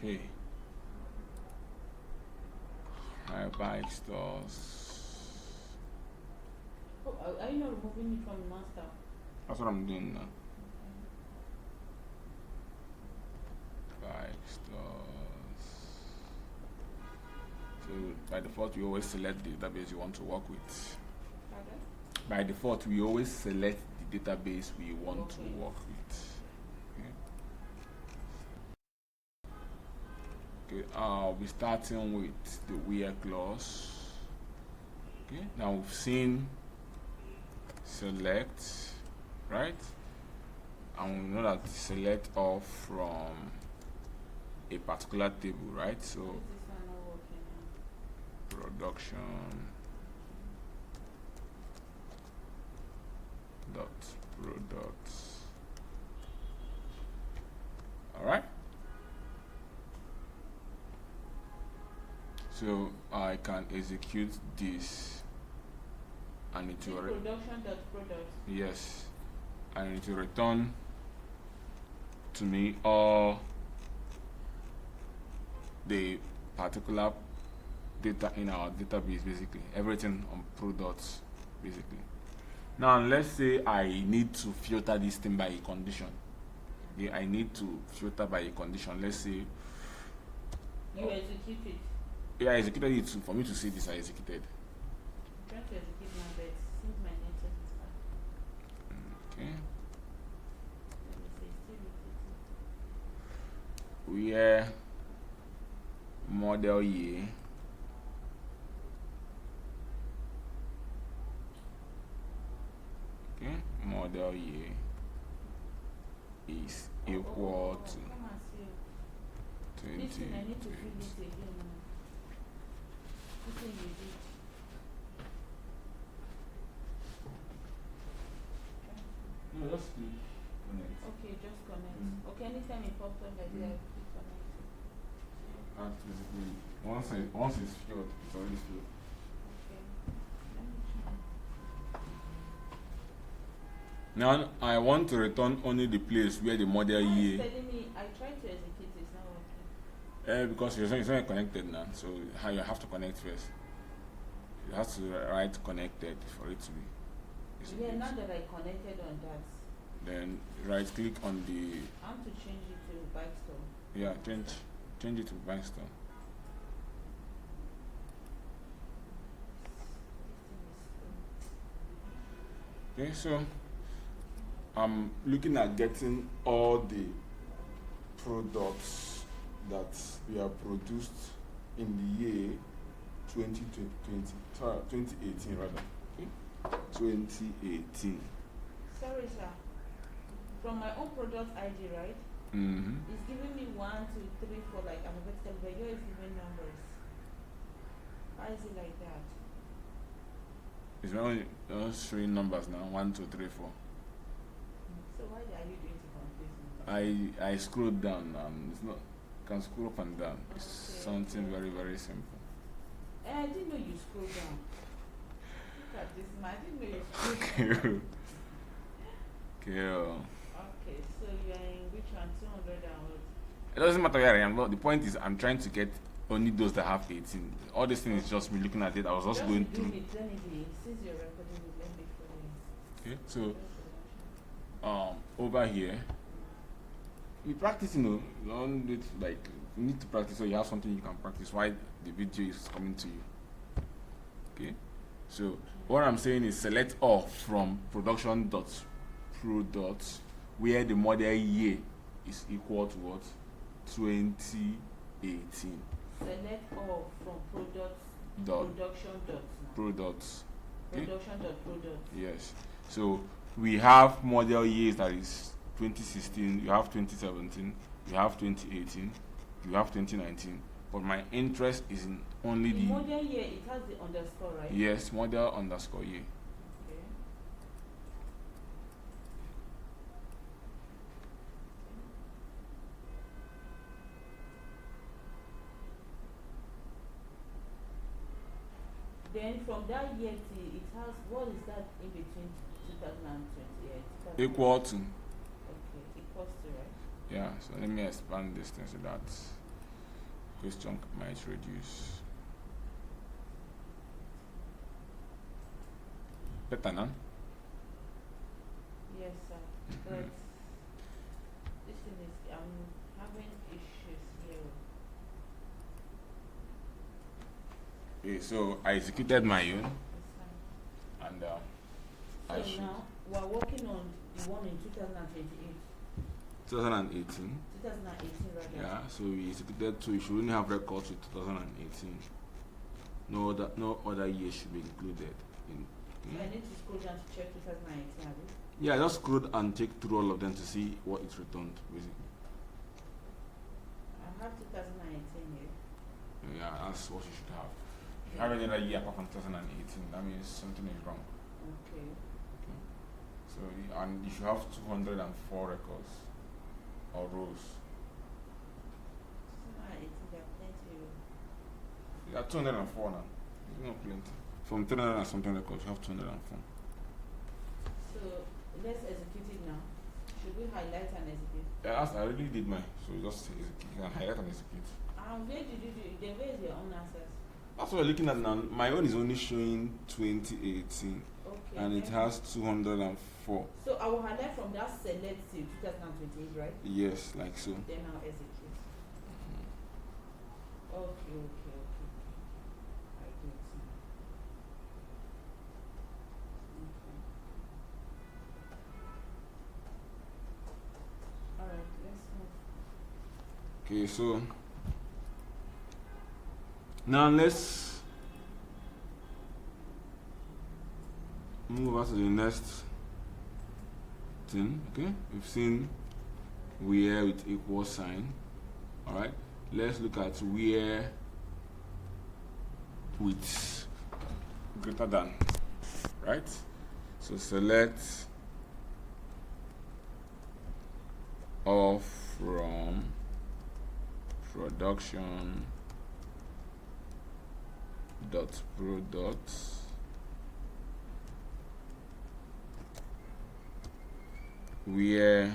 Okay. My bike stores. Oh, are you not removing it from the master? That's what I'm doing now. Bike stores. So by default, we always select the database you want to work with. Pardon? By default, we always select the database we want to work with. Okay, we're starting with the where clause. Okay, now we've seen select, right? And we know that select off from a particular table, right? So Is this one not working now? production dot products. All right. So I can execute this, and it will production.product. yes, and it will return to me all the particular data in our database, basically everything on products, basically. Now let's say I need to filter this thing by a condition. Yeah, I need to filter by a condition. Let's say You execute it. yeah, I executed it for me to see this. I executed. I'm trying to execute now, but since my network is bad. Okay. Let me say still repeating. Where model year model year is equal to Come and see. 20. Listen, I need to fill this again now. This thing you did. No, just click connect. Okay, just connect. Okay, anytime it pops up like that, click connect. And basically, once it's filled, it's already filled. Okay. Let me try. Now I want to return only the place where the model Now it's year. telling me I tried to execute it's not working. Because it's not connected now, so you have to connect first. You have to write connected for it to be. Yeah, now that I connected on that, Then right click on the I want to change it to bike store. yeah change it to bank store. Okay, so I'm looking at getting all the products that we have produced in the year 2018 rather. Okay? 2018. Sorry, sir. From my own product ID, right? Mm-hmm. It's giving me 1, 2, 3, 4 like alphabetical, but yours is giving numbers. Why is it like that? It's only showing numbers now 1, 2, 3, 4. So why are you doing to confuse me? I scrolled down and it's not. You can scroll up and down. It's something very, very simple. I didn't know you scrolled down. Look at this man. I didn't know you scrolled down. Okay. Okay, so you are in which one? 200 and what? It doesn't matter where I am. But the point is, I'm trying to get only those that have 18. All this thing is just me looking at it. I was just going through. Let me be. Since you're recording it, let me follow you. Okay, so over here, we practice. You don't need to, like you need to practice, so you have something you can practice while the video is coming to you. Okay, so what I'm saying is select all from production.product where the model year is equal to what? 2018. Select all from products. Products. Okay? Production.products. Yes. So we have model years that is 2016, you have 2017, you have 2018, you have 2019. But my interest is in only the model year. It has the underscore, right? Yes, model underscore year. Okay. Then from that year till it has, what is that in between 2028? Equal to. Okay, equals to, right? Yeah, so let me expand this thing so that question might reduce. Better now? Yes, sir. But this thing is, I'm having issues here. Okay, so I executed my own, Yes, sir. and So I should. now we're working on the one in 2028. 2018. 2018 rather. Yeah, so we executed, so you should only have records with 2018. No other year should be included in. So I need to scroll down to check 2018, have you? Yeah, just scroll and check through all of them to see what it returned, basically. I have 2019 here. Yeah, that's what you should have. If you have any other year apart from 2018, that means something is wrong. Okay. So, and you should have 204 records or rows. 2018, there are plenty. You have 204 now. There's no plenty. From 300 and something records, you have 204. So let's execute it now. Should we highlight and execute? Yeah, I already did mine, so just execute. You can highlight and execute. Where did you do it? Then where is your own access? That's what we're looking at now. My own is only showing 2018, Okay. and it has 204. So I will highlight from that select till 2028, right? Yes, like so. Then I'll execute. Okay. I get it. Okay. Alright, let's move. Okay, so now let's move on to the next thing. Okay, we've seen where with equal sign. All right, let's look at where with greater than. Right, so select off from production dot product where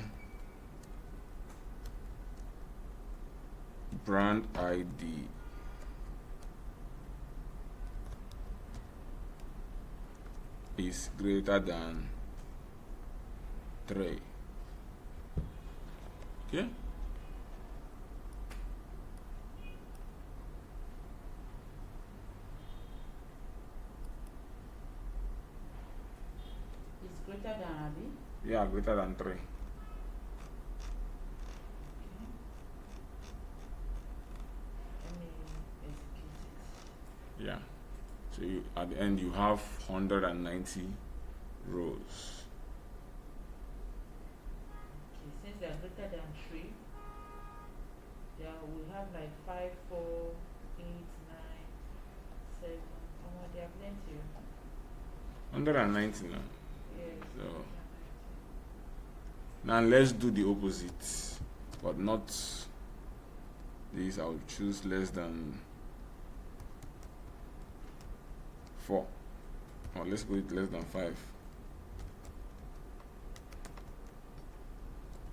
brand ID is greater than 3. Okay. It's greater than Abby. Yeah, greater than 3. Let me execute it. Yeah. So you, at the end you have 190 rows. Okay, since they are greater than 3, yeah, we have like 5, 4, 8, 9, 7. Oh, they are plenty. 190 now. Yes. So now let's do the opposite, but not this. I will choose less than 4. Or let's go with less than 5.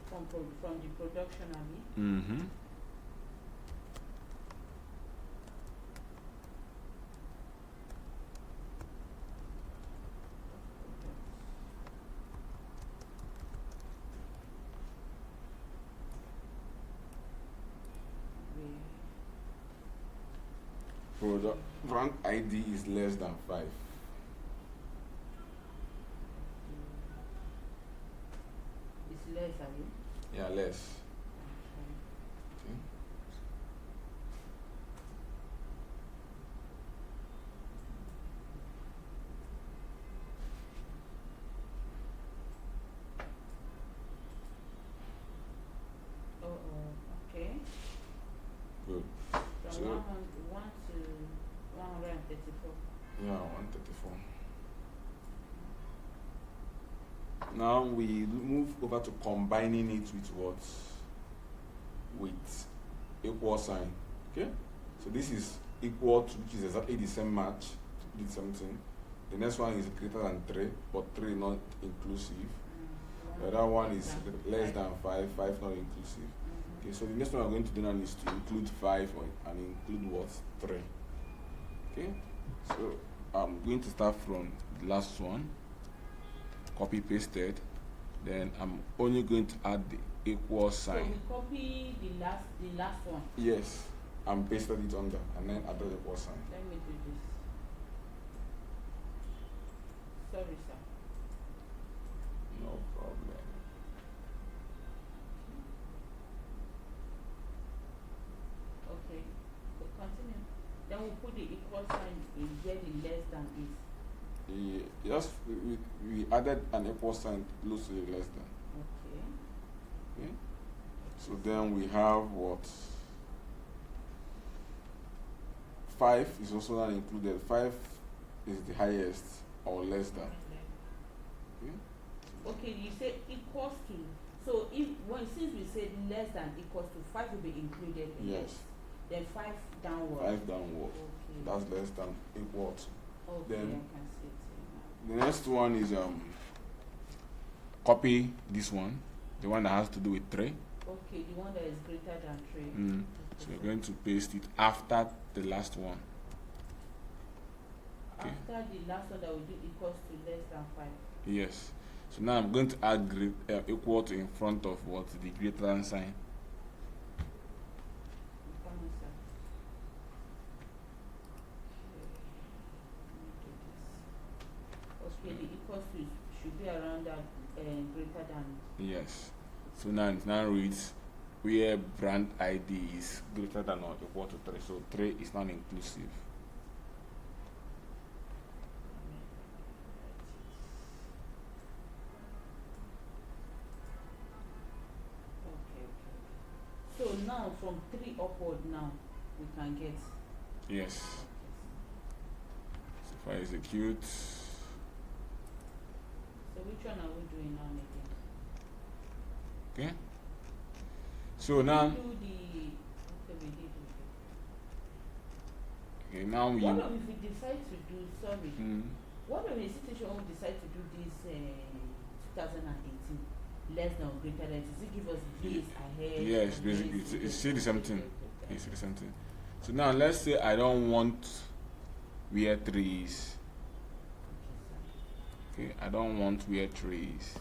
From the production, Abby. Mm-hmm. Product brand ID is less than 5. It's less, Abby. Yeah, less. Okay. Okay. Good. From So 1 to 134. yeah, 134. Now we move over to combining it with what? With equal sign. Okay? So this is equal to, which is exactly the same match, did something. The next one is greater than 3, but 3 not inclusive. The other one is less than 5, 5 not inclusive. Okay, so the next one I'm going to do now is to include 5 and include what? 3. Okay, so I'm going to start from the last one, copy pasted, then I'm only going to add the equal sign. So we copy the last one. Yes, and pasted it under, and then add the equal sign. Let me do this. Sorry, sir. No problem. Okay, so continue. Then we put the equal sign in where the less than is. Yes, we added an equal sign close to the less than. Okay. Okay. So then we have what? 5 is also not included. 5 is the highest or less than. Okay. Okay, you say equals to. So since we said less than equals to, 5 will be included in Yes. it. Then 5 downward. 5 downward. Okay. That's less than equal to. Okay, Then I can see it now. the next one is copy this one, the one that has to do with 3. Okay, the one that is greater than 3. So we're going to paste it after the last one. Okay. After the last one that we do equals to less than 5. Yes. So now I'm going to add equal to in front of what? The greater than sign. Come on, sir. Okay, the equals to should be around that greater than. Yes. So now it now reads where brand ID is greater than or equal to 3. So 3 is not inclusive. Okay. So now from 3 upward now we can get. Yes. So if I execute, So which one are we doing now again? okay. So now, We do the. Okay, we did. okay, now we. What if we decide to do? Sorry. Mm, What if in a situation we decide to do this 2018 less than or greater than? Does it give us this ahead? yes, basically, it's still the same thing. It's the same thing. So now let's say I don't want where 3 is. Okay, I don't want where 3 is.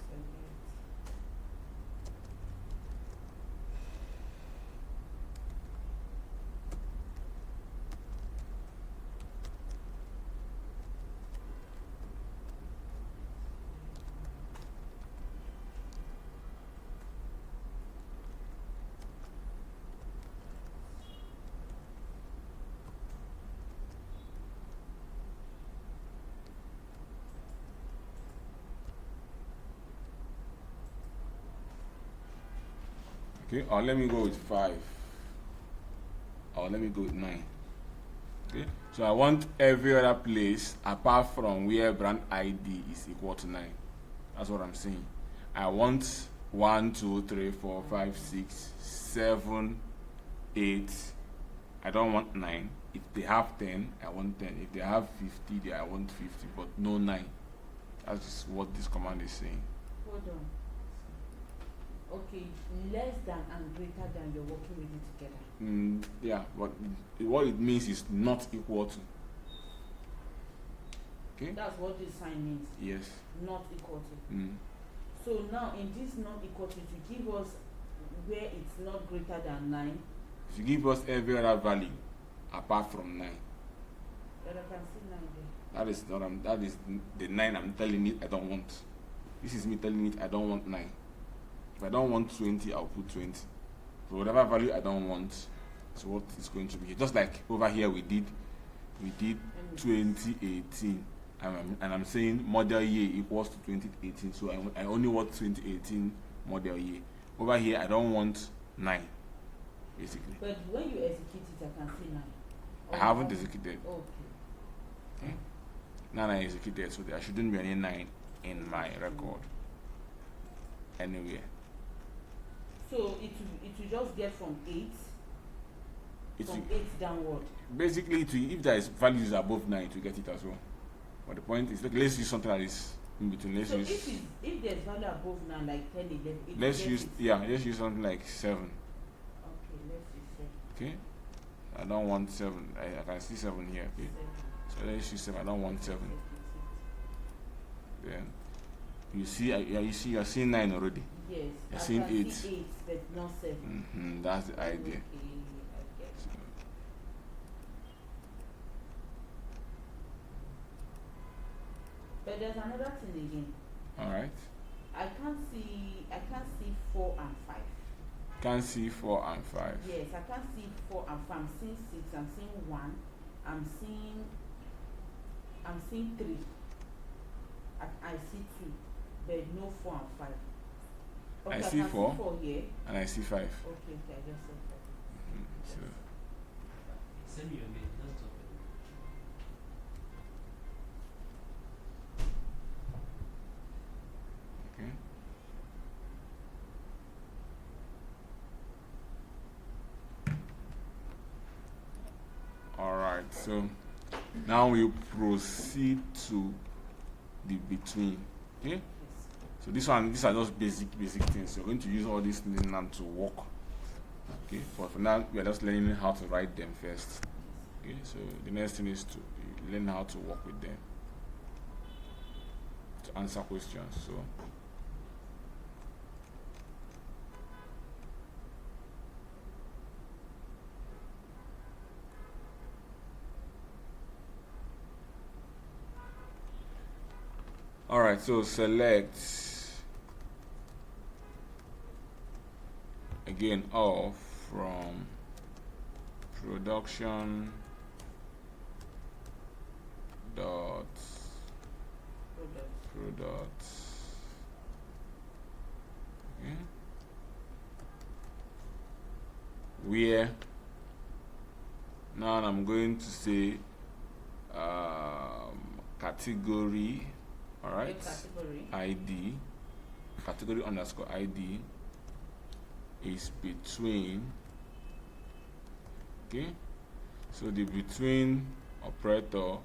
Okay, or let me go with 5, or let me go with 9. Okay, so I want every other place apart from where brand ID is equal to 9. That's what I'm saying. I want 1, 2, 3, 4, 5, 6, 7, 8. I don't want 9. If they have 10, I want 10. If they have 50, I want 50, but no 9. That's just what this command is saying. Hold on. Okay, less than and greater than, you're working with it together. Yeah, but what it means is not equal to. Okay? That's what this sign means. Yes. Not equal to. Mm. So now in this not equal to give us where it's not greater than 9. If you give us every other value apart from 9, But I can see 9 there. that is not that is the 9 I'm telling it I don't want. This is me telling it I don't want 9. If I don't want 20, I'll put 20. For whatever value I don't want, so what is going to be. Just like over here we did 2018, and I'm saying model year equals to 2018, so I only want 2018 model year. Over here I don't want 9, basically. But when you execute it, I can see 9. I haven't executed. Okay. Okay. Now I executed, so there shouldn't be any 9 in my record anywhere. So it will just get from 8. From 8 downward. Basically, if there is values above 9, to get it as well. But the point is, let's use something that is in between. So if there's value above 9, like 10, 11, let's use something like 7. Okay, I don't want 7. I can see 7 here. Okay, 7. so let's use 7. I don't want 7. Then you see, you're seeing 9 already. Yes, You're I seeing can 8. see 8, but not 7. That's the idea. Okay, I get So, it. But there's another thing again. all right. I can't see 4 and 5. Can't see 4 and 5. Yes, I can't see 4 and 5. I'm seeing 6. I'm seeing 1. I'm seeing 3. I see 2, but no 4 and 5. Okay, I I see can 4. see 4 here. And I see 5. Okay, I just saw 4. So, Send me your mail. Just drop it. okay. All right. So now we proceed to the between. Okay. Yes. So these are just basic things. You're going to use all these things now to work. Okay. But for now, we are just learning how to write them first. Okay. So the next thing is to learn how to work with them to answer questions. So. All right, so select again all from production dot product. Okay. Where now I'm going to say category. All right, category underscore ID is between. Okay, so the between operator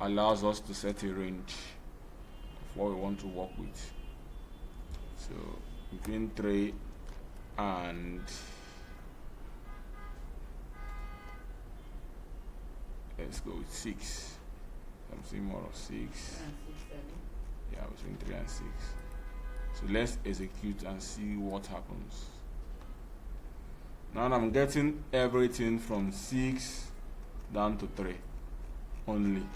allows us to set a range of what we want to work with. So between 3 and let's go with 6. I'm seeing more of 6. Yeah, between 3 and 6. So let's execute and see what happens. Now I'm getting everything from 6 down to 3 only.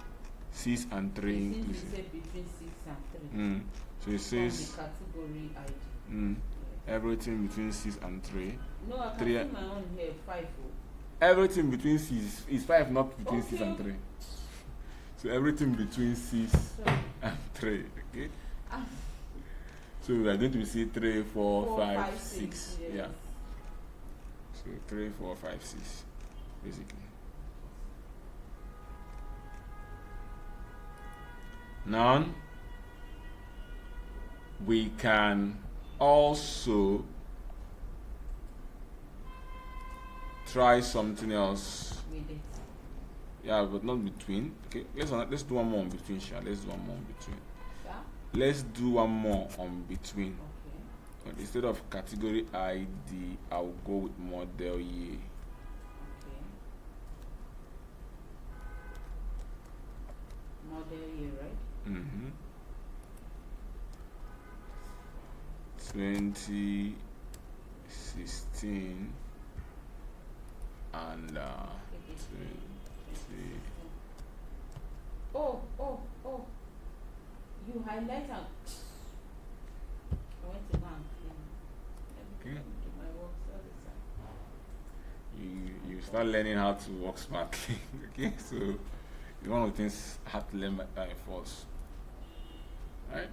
6 and 3 inclusive. Between 6 and 3. So it says the category ID. Everything between 6 and 3. No, I can see my own here 5. Everything between 6 is 5, not between 6 and 3. So everything between 6 and 3, okay? So we are going to see 3, 4, 5, 6. Yes. Yeah. So 3, 4, 5, 6, basically. Now we can also try something else. With it. Yeah, but not between. Okay, let's do one more on between. Let's do one more on between. Yeah? Let's do one more on between. Okay. But instead of category ID, I'll go with model year. Okay. Model year, right? 2016 and 20. Oh. You highlight and I went to go and clean. Okay. Do my work all the time. You start learning how to work smartly. Okay, so one of the things I had to learn by force. Right?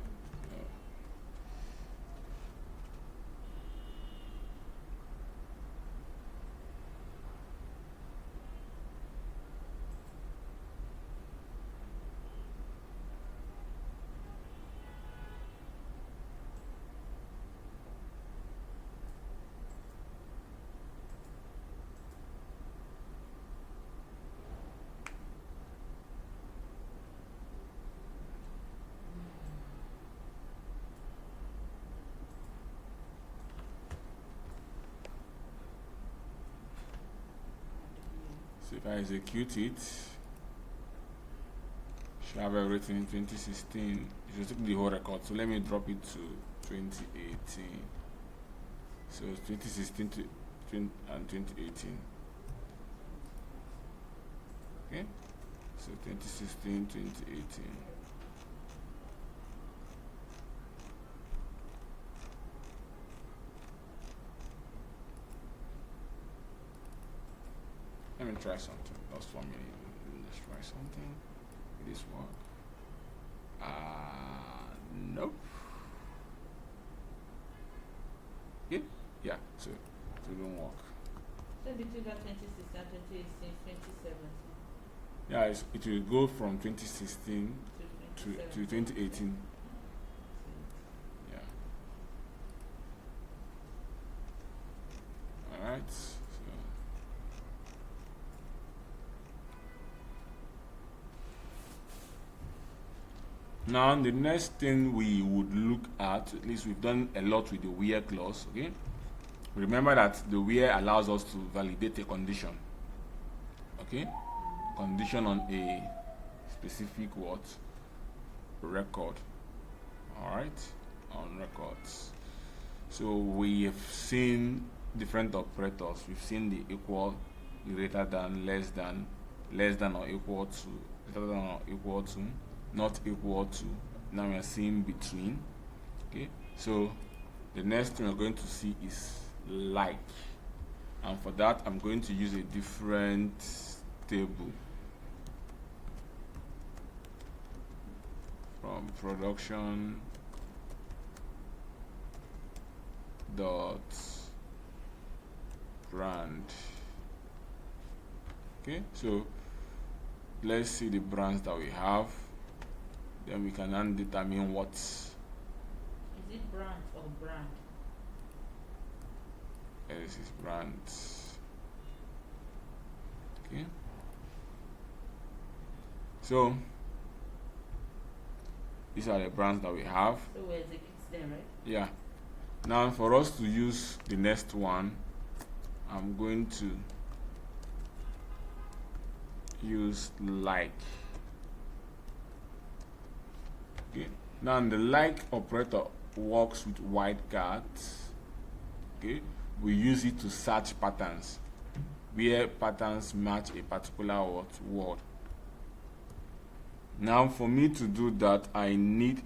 So if I execute it, should have everything in 2016. It should take the whole record. So let me drop it to 2018. So it's 2016 to 20 and 2018. Okay, so 2016, 2018. Let me try something. Lost 1 minute. Let's try something. Will this work? Nope. Yeah, so it won't work. So between that 2016 and 2018, 2017 Yeah, it will go from 2016 to 2018. Yeah. Alright. So now the next thing we would look at least we've done a lot with the where clause, okay? Remember that the where allows us to validate a condition. Okay? Condition on a specific what? Record. Alright? On records. So we have seen different operators. We've seen the equal, greater than, less than or equal to, greater than or equal to, not equal to. Now we are seeing between. Okay? So the next thing we're going to see is like. And for that I'm going to use a different table from production dot brand. Okay, so let's see the brands that we have, then we can then determine what is it brand or brand? This is brands. Okay, so these are the brands that we have. So we execute them, right? Yeah. Now for us to use the next one, I'm going to use like. Okay. Now the like operator works with wildcards. Okay. We use it to search patterns where patterns match a particular word. Now for me to do that, I need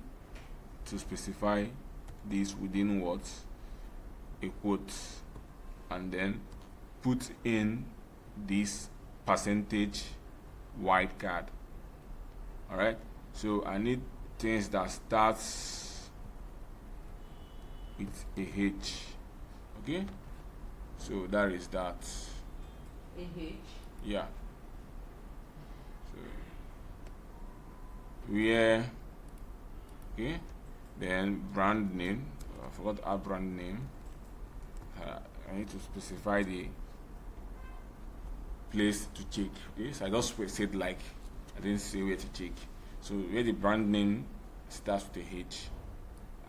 to specify this within what? A quote, and then put in this percentage wildcard. Alright, so I need things that starts with a H. Okay, so that is that. A H? Yeah. So where, okay, then brand name. I forgot our brand name. I need to specify the place to check. Okay, so I just said like, I didn't say where to check. So where the brand name starts with a H,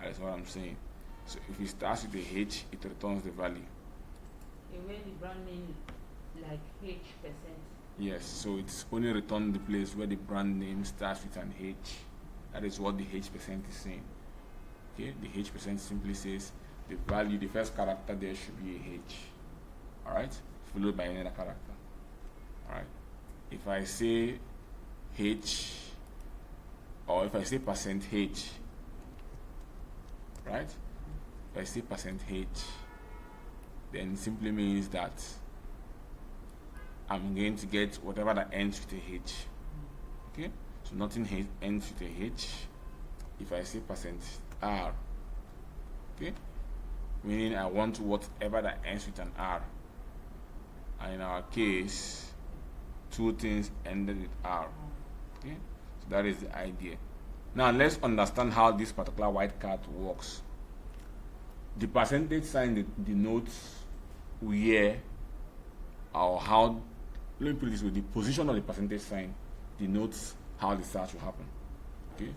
that's what I'm saying. So if it starts with a H, it returns the value. Where the brand name like H%. Yes, so it's only return the place where the brand name starts with an H. That is what the H% is saying. Okay, the H% simply says the value, the first character there should be a H. Alright, followed by another character. Alright, if I say H, or if I say %H, right? If I say %H, then it simply means that I'm going to get whatever that ends with a H. Okay, so nothing ends with a H. If I say %R, okay, meaning I want whatever that ends with an R. And in our case, two things ended with R. Okay, so that is the idea. Now let's understand how this particular wildcard works. The percentage sign denotes where or how, let me put this way, the position of the percentage sign denotes how the search will happen. Okay.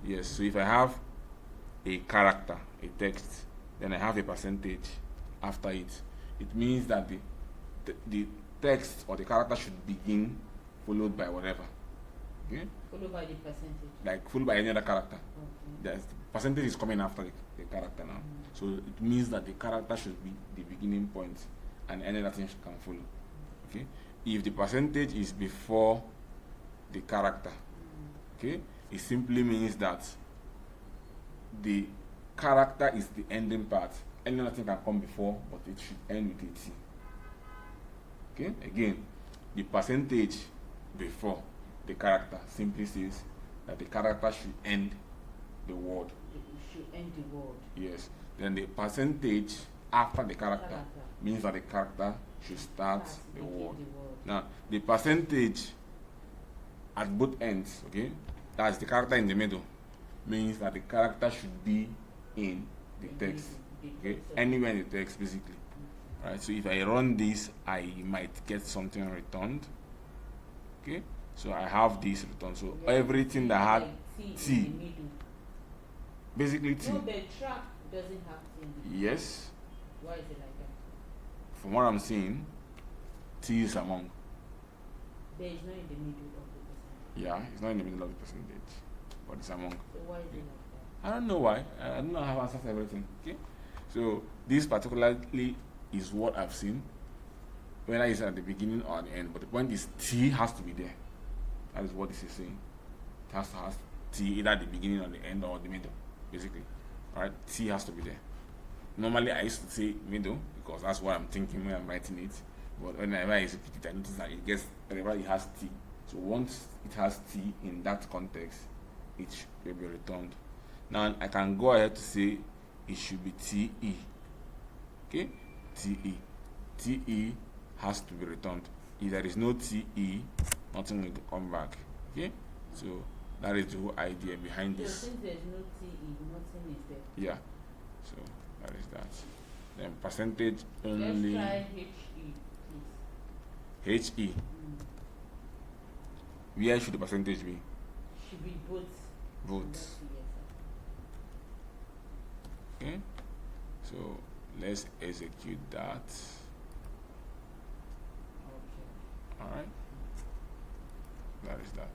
Yes, so if I have a character, a text, then I have a percentage after it, it means that the text or the character should begin followed by whatever. Okay? Followed by the percentage. Like followed by any other character. Okay. The percentage is coming after the character now. So it means that the character should be the beginning point and any other thing can follow. Okay? If the percentage is before the character, okay, it simply means that the character is the ending part. Any other thing can come before, but it should end with a T. Okay? Again, the percentage before the character simply says that the character should end the word. It should end the word. Yes. Then the percentage after the character means that the character should start the word. Now, the percentage at both ends, okay, that's the character in the middle, means that the character should be in the text. Okay, anywhere in the text, basically. Right. So if I run this, I might get something returned. Okay. So I have this returned. So everything that had T, basically T. No, the track doesn't have T. Yes. Why is it like that? From what I'm seeing, T is among. There is not in the middle of the percentage. Yeah, it's not in the middle of the percentage, but it's among. So why is it like that? I don't know why. I don't know how to answer everything. Okay. So this particularly is what I've seen, whether it's at the beginning or at the end. But the point is T has to be there. That is what this is saying. It has to have T either at the beginning or the end or the middle, basically. Alright, T has to be there. Normally I used to say middle because that's what I'm thinking when I'm writing it. But whenever I execute it, I notice that it gets whenever it has T. So once it has T in that context, it will be returned. Now I can go ahead to say it should be TE. Okay? TE. TE has to be returned. If there is no TE, nothing will come back. Okay? So that is the whole idea behind So this. since there's no TE, nothing is there. Yeah. So that is that. Then percentage only. Let's try HE, please. HE. Where should the percentage be? Should be both. Votes. Okay. So let's execute that. Okay. Alright. That is that.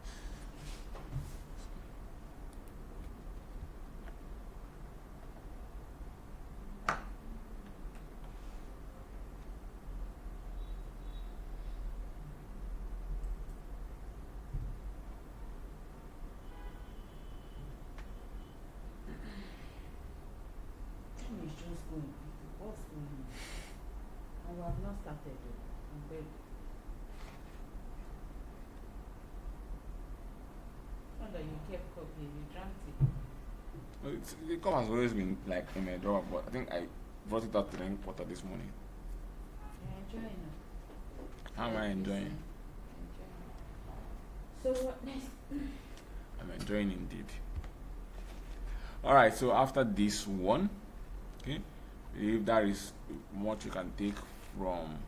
Time is just going. What's going on? And we have not started though. I'm beg. Not that you kept copying, you drank it. Well, the cup has always been like in my drawer, but I think I brought it out to drink water this morning. You're enjoying it. How am I enjoying? So what next? I'm enjoying indeed. Alright, so after this one, okay, if that is what you can take from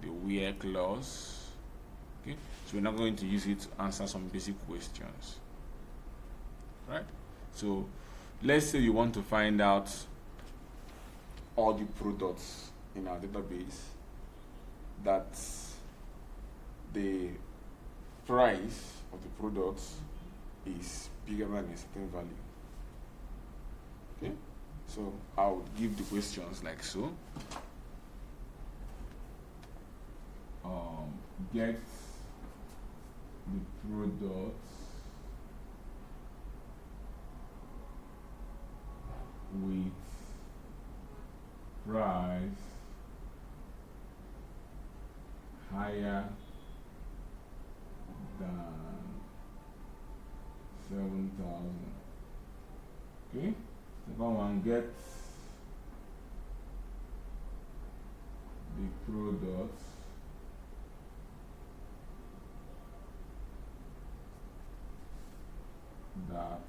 the where clause, okay, so we're not going to use it to answer some basic questions, right? So let's say you want to find out all the products in our database that the price of the products is bigger than a certain value. Okay, so I would give the questions like so. Get the products with price higher than 7,000. Okay. Second one, get the products that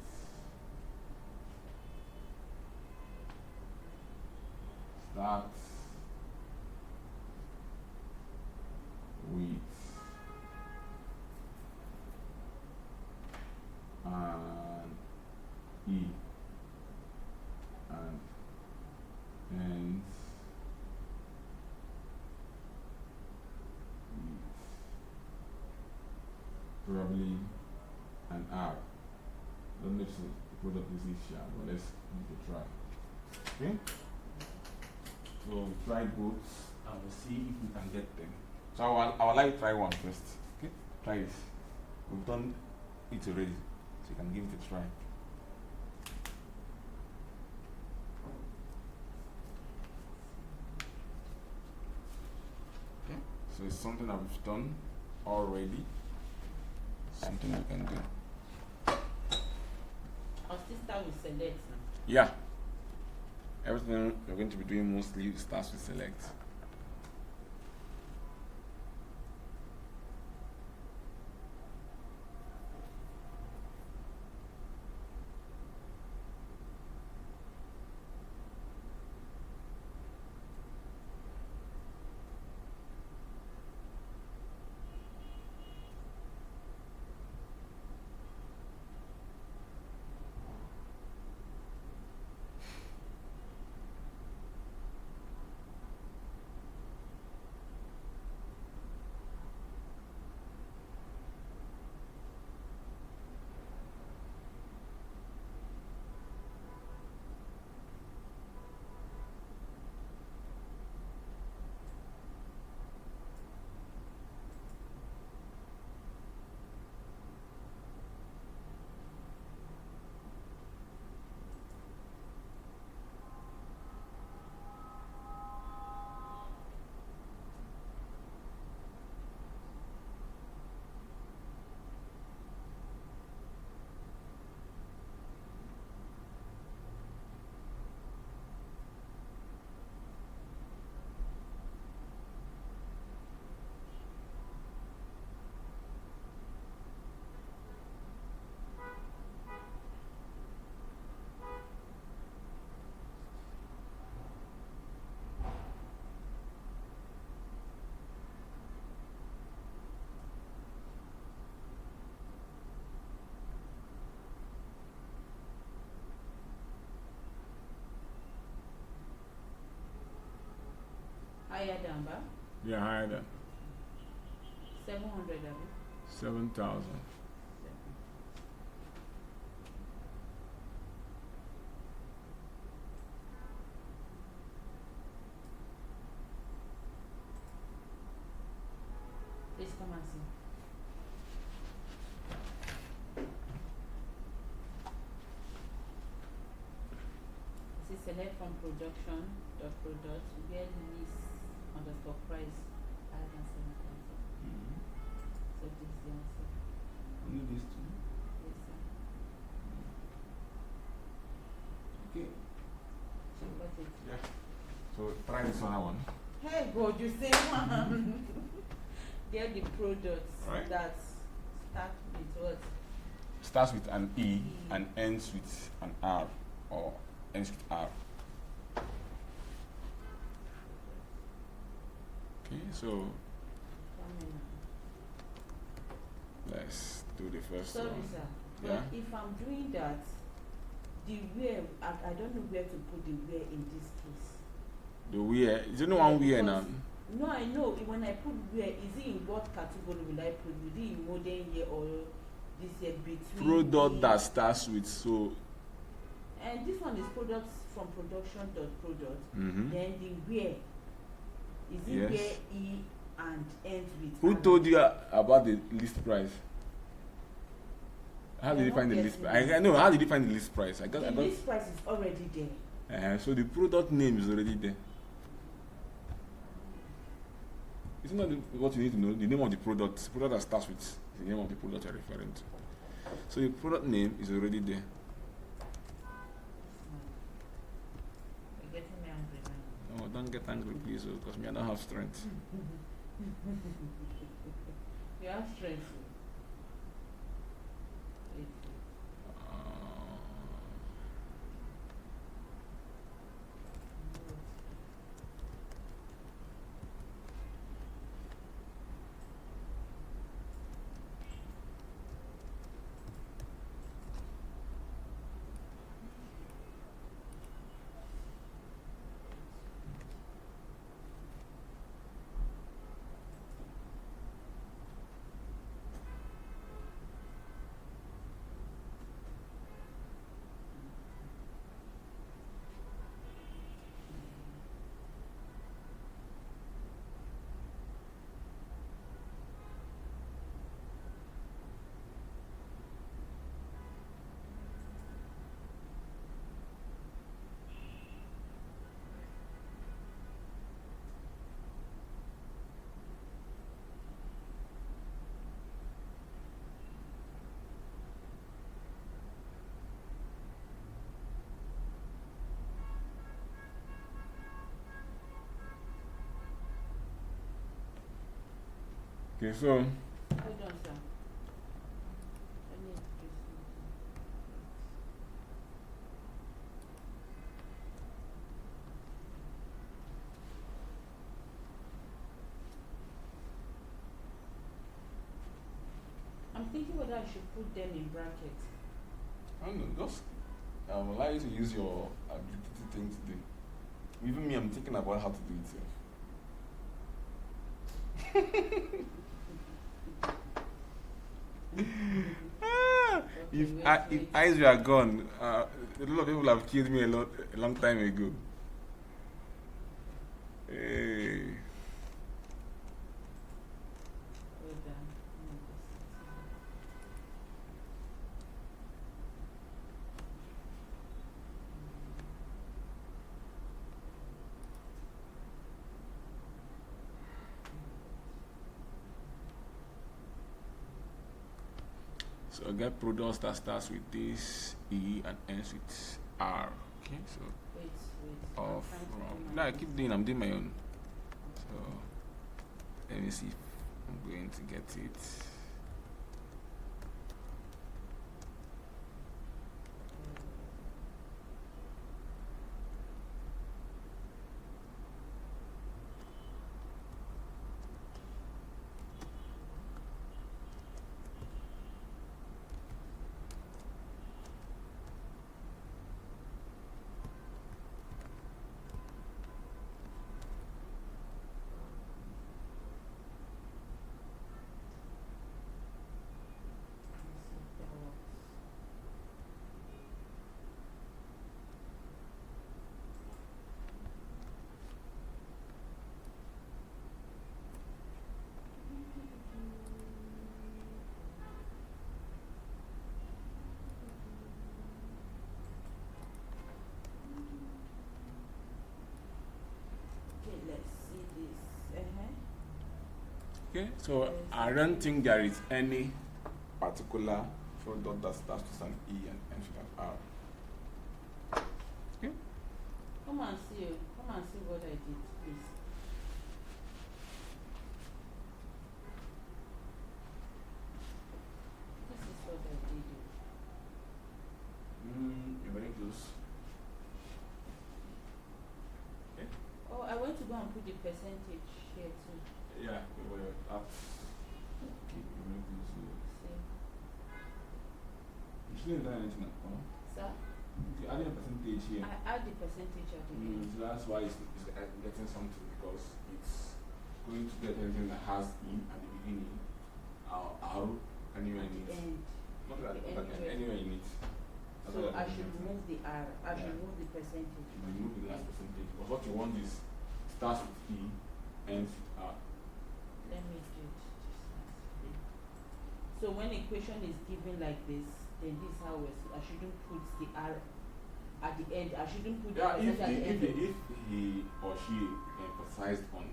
starts with an E and ends probably an R. I don't know if the product is this, but let's give it a try. Okay? So we'll try both and we'll see if we can get them. So I would like to try one first. Okay? Try this. We've done it already, so you can give it a try. Okay? So it's something that we've done already. Something we can do. I'll still start with select now. Yeah. Everything you're going to be doing mostly starts with select. Higher than ba? Yeah, higher than 700 abi? 7,000. Please come and see. See, select from production dot product where list underscore price higher than 7,000. So this is the answer. Only these two. Yes, sir. Okay. So what is Yeah. So try this one. Hey God, you say one. Get the products Right. that start with what? Starts with an E and ends with an R, or ends with R. Okay, so let's do the first Sorry, one. sir. Yeah. But if I'm doing that, the where I don't know where to put the where in this case. The where, is it no one where now? No, I know. When I put where, is it in what category will I put? Will it in modern year or this year between? Product that starts with, so. And this one is products from production dot product. Mm-hmm. Then the where is it Yes. where E and ends with? Who and? told you about the list price? How did You're you find the not list getting price? I know. How did you find the list price? I got. The list price is already there. So the product name is already there. It's not what you need to know. The name of the product that starts with is the name of the product you're referring to. So the product name is already there. You're getting me angry now. No, don't get angry, please, because me I don't have strength. You have strength. Wait. Okay, so Hold on, sir. Let me do something. I'm thinking whether I should put them in brackets. I don't know, just allow you to use your ability thing today. Even me, I'm thinking about how to do it. If eyes were gone, a lot of people have killed me a long time ago. Hey. Hold on. Let me just see. So I get products that starts with this E and ends with R. Okay, so Wait. I'm off trying to do from. my No, I keep doing. I'm doing my own. So let me see if I'm going to get it. That works. Okay, let's see this. Okay, so I don't think there is any particular product that starts with an E and ends with an R. Okay. Come and see what I did, please. This is what I did. You're very close. Okay. Oh, I went to go and put the percentage here too. Yeah, that's okay. You're very close. See, You shouldn't have done anything at all. sir, You're adding a percentage here. I add the percentage at the end. So that's why it's getting something, because it's going to get everything that has E at the beginning, R anywhere in it. And Not at the the end where- anywhere in it. That's so what I I'm should doing. remove the R. I should Yeah. remove the percentage. You remove the last percentage, because what you want is starts with E, ends with R. Let me do it just nicely. So when a question is given like this, then this is how I shouldn't put the R at the end. I shouldn't put the Yeah, if percentage at the end. if he or she emphasized on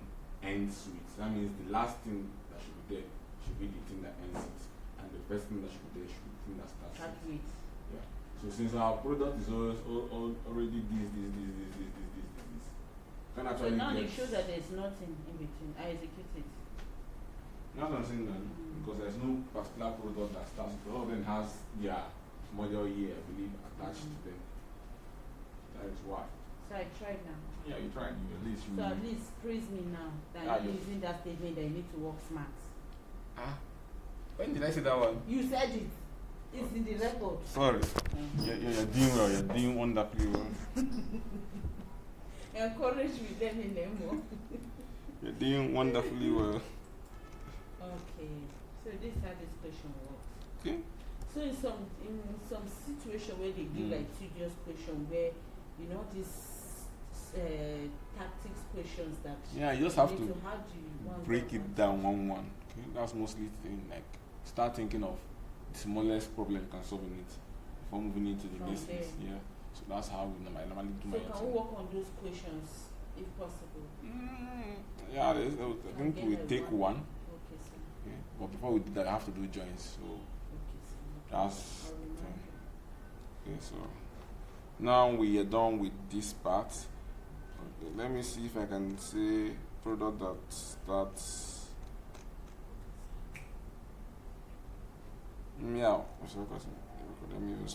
ends with, that means the last thing that should be there should be the thing that ends it, and the first thing that should be there should be the thing that starts Start it. with. Yeah. So since our product is already this, can So actually now get. it shows that there's nothing in between. I execute it. That's what I'm saying now, because there's no particular product that starts. All of them has their model year, I believe, attached to them. That is why. So I tried now. Yeah, you tried. You at least you. So at least praise me now that Ah, you're yes. using that statement that you need to work smart. Ah. When did I say that one? You said it. It's in the record. Sorry. You're doing well. You're doing wonderfully well. Encourage me then in them more. You're doing wonderfully well. Okay. So this is how this question works. Okay. So in some situation where they give like tedious question where this tactics questions that Yeah, you just have need to how do you want break that it down one. Okay, that's mostly thing. Like start thinking of the smallest problem you can solve in it before moving into the From next there. list. Yeah. So that's how I normally do So my can thing. we work on those questions if possible? Yeah, I think Again, we I take want- one. Okay, sir. Yeah. But before we do that, I have to do joins. So Okay, sir. that's I'll the remind thing. you. Okay, so now we are done with this part. Okay, let me see if I can say product that starts Yeah, let me even